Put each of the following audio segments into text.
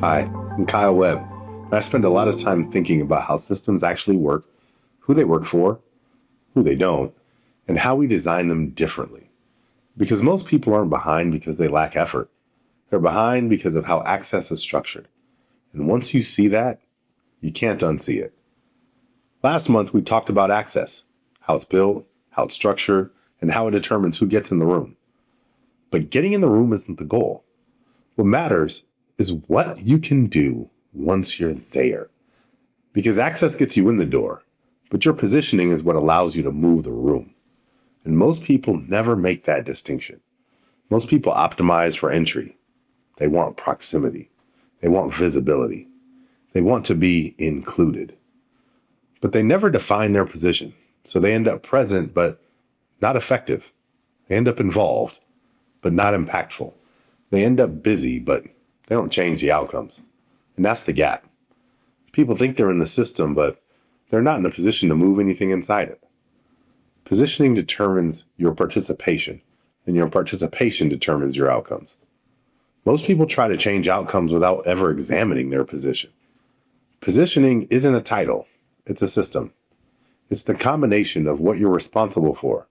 Hi, I'm Kyle Webb, and I spend a lot of time thinking about how systems actually work, who they work for, who they don't, and how we design them differently. Because most people aren't behind because they lack effort. They're behind because of how access is structured. And once you see that, you can't unsee it. Last month, we talked about access, how it's built, how it's structured, and how it determines who gets in the room. But getting in the room isn't the goal. What matters is what you can do once you're there. Because access gets you in the door, but your positioning is what allows you to move the room. And most people never make that distinction. Most people optimize for entry. They want proximity. They want visibility. They want to be included. But they never define their position. So they end up present, but not effective. They end up involved, but not impactful. They end up busy, but they don't change the outcomes. And that's the gap. People think they're in the system, but they're not in a position to move anything inside it. Positioning determines your participation, and your participation determines your outcomes. Most people try to change outcomes without ever examining their position. Positioning isn't a title, it's a system. It's the combination of what you're responsible for,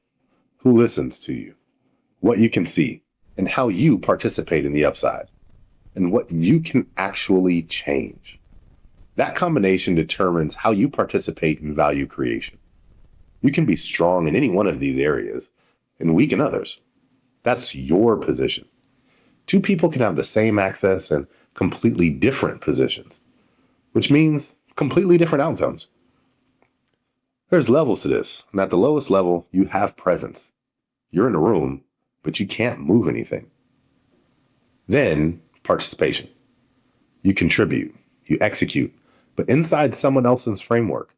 who listens to you, what you can see, and how you participate in the upside, and what you can actually change. That combination determines how you participate in value creation. You can be strong in any one of these areas and weak in others. That's your position. Two people can have the same access and completely different positions, which means completely different outcomes. There's levels to this, and at the lowest level, you have presence. You're in a room, but you can't move anything. Then, participation. You contribute, you execute, but inside someone else's framework.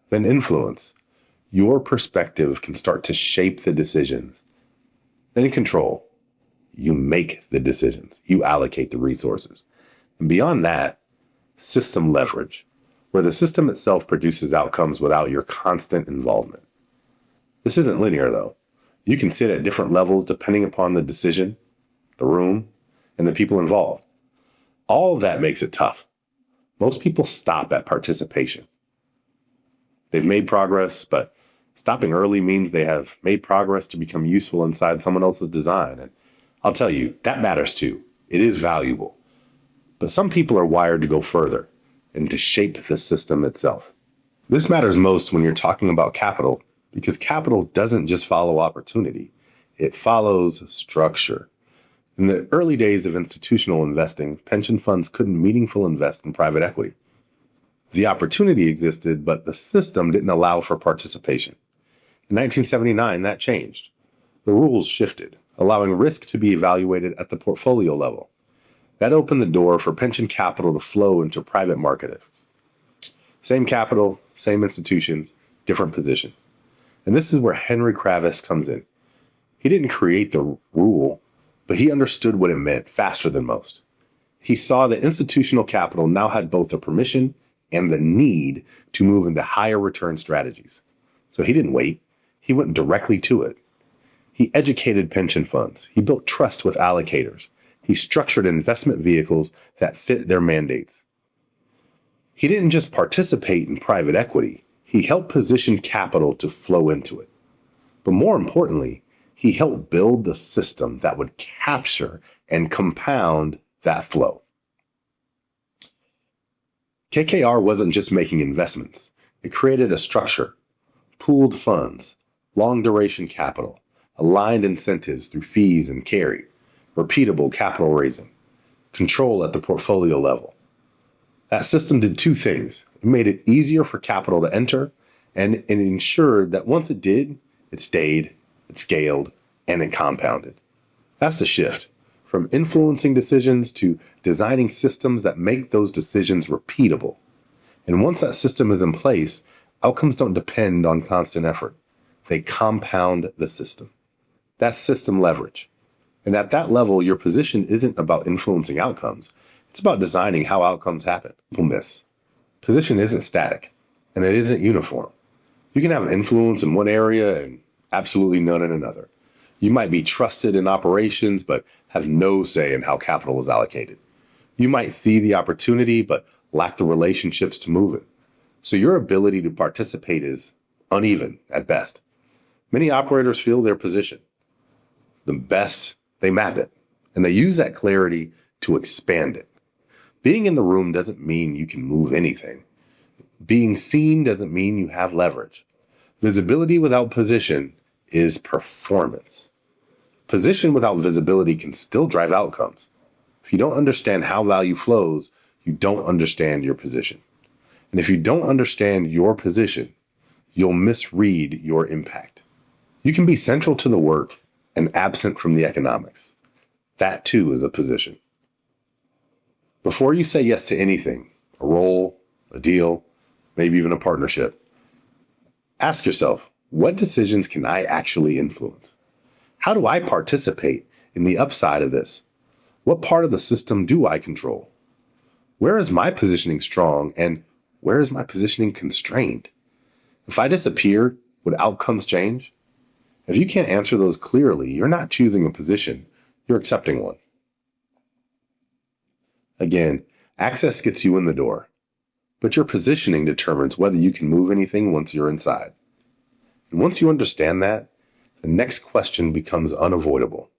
Then influence. Your perspective can start to shape the decisions. Then control. You make the decisions. You allocate the resources. And beyond that, system leverage, where the system itself produces outcomes without your constant involvement. This isn't linear, though. You can sit at different levels depending upon the decision, the room, and the people involved. All of that makes it tough. Most people stop at participation. They've made progress, but stopping early means they have made progress to become useful inside someone else's design. And I'll tell you, that matters too. It is valuable. But some people are wired to go further and to shape the system itself. This matters most when you're talking about capital, because capital doesn't just follow opportunity. It follows structure. In the early days of institutional investing, pension funds couldn't meaningfully invest in private equity. The opportunity existed, but the system didn't allow for participation. In 1979, that changed. The rules shifted, allowing risk to be evaluated at the portfolio level. That opened the door for pension capital to flow into private markets. Same capital, same institutions, different position. And this is where Henry Kravis comes in. He didn't create the rule, but he understood what it meant faster than most. He saw that institutional capital now had both the permission and the need to move into higher return strategies. So he didn't wait. He went directly to it. He educated pension funds. He built trust with allocators. He structured investment vehicles that fit their mandates. He didn't just participate in private equity. He helped position capital to flow into it. But more importantly, he helped build the system that would capture and compound that flow. KKR wasn't just making investments. It created a structure, pooled funds, long duration capital, aligned incentives through fees and carry, repeatable capital raising, control at the portfolio level. That system did two things. It made it easier for capital to enter, and it ensured that once it did, it stayed, it scaled, and it compounded. That's the shift from influencing decisions to designing systems that make those decisions repeatable. And once that system is in place, outcomes don't depend on constant effort. They compound the system. That's system leverage. And at that level, your position isn't about influencing outcomes. It's about designing how outcomes happen. People miss. Position isn't static, and it isn't uniform. You can have an influence in one area and absolutely none in another. You might be trusted in operations, but have no say in how capital is allocated. You might see the opportunity, but lack the relationships to move it. So your ability to participate is uneven at best. Many operators feel their position. The best, they map it, and they use that clarity to expand it. Being in the room doesn't mean you can move anything. Being seen doesn't mean you have leverage. Visibility without position is performance. Position without visibility can still drive outcomes. If you don't understand how value flows, you don't understand your position. And if you don't understand your position, you'll misread your impact. You can be central to the work and absent from the economics. That too is a position. Before you say yes to anything, a role, a deal, maybe even a partnership, ask yourself, what decisions can I actually influence? How do I participate in the upside of this? What part of the system do I control? Where is my positioning strong and where is my positioning constrained? If I disappear, would outcomes change? If you can't answer those clearly, you're not choosing a position, you're accepting one. Again, access gets you in the door, but your positioning determines whether you can move anything once you're inside. And once you understand that, the next question becomes unavoidable.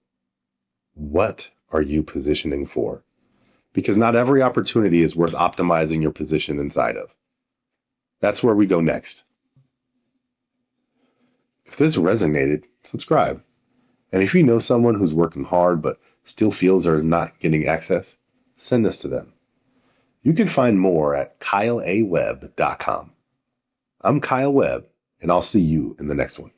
What are you positioning for? Because not every opportunity is worth optimizing your position inside of. That's where we go next. If this resonated, subscribe. And if you know someone who's working hard but still feels they're not getting access, send this to them. You can find more at kyleawebb.com. I'm Kyle Webb, and I'll see you in the next one.